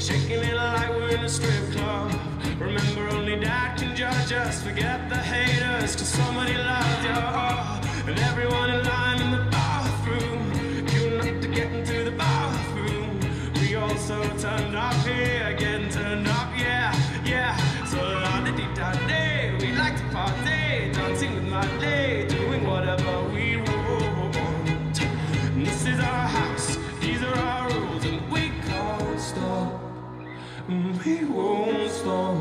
Shaking it like we're in a strip club. Remember, only Dad can judge us. Forget the haters, cause somebody loves you. And everyone in line in the bathroom, queuing up to get into the bathroom. We also turned up here, getting turned up, yeah, yeah. So la-di-di-da-day, we like to party, dancing with my day, doing whatever we want. And this is our house, these are our rules, and we can't stop. We won't stop.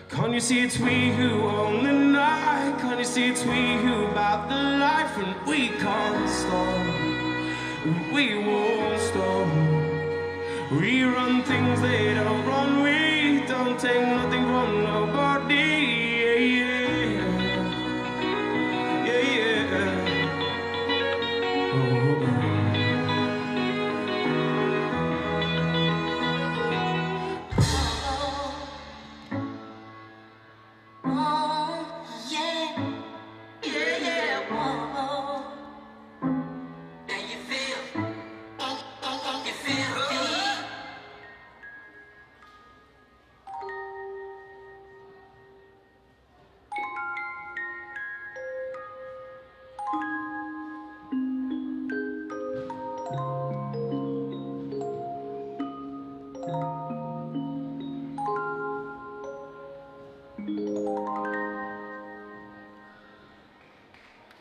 Can't you see it's we who own the night? Can't you see it's we who about the life? And we can't stop. We won't stop. We run things they don't run. We don't take nothing from nobody. Yeah, yeah. Yeah, yeah. Oh.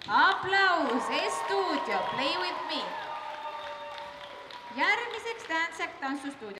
Aplaus, stuudio, Play with me. Järgmiseks Dance Act tantsustuudio.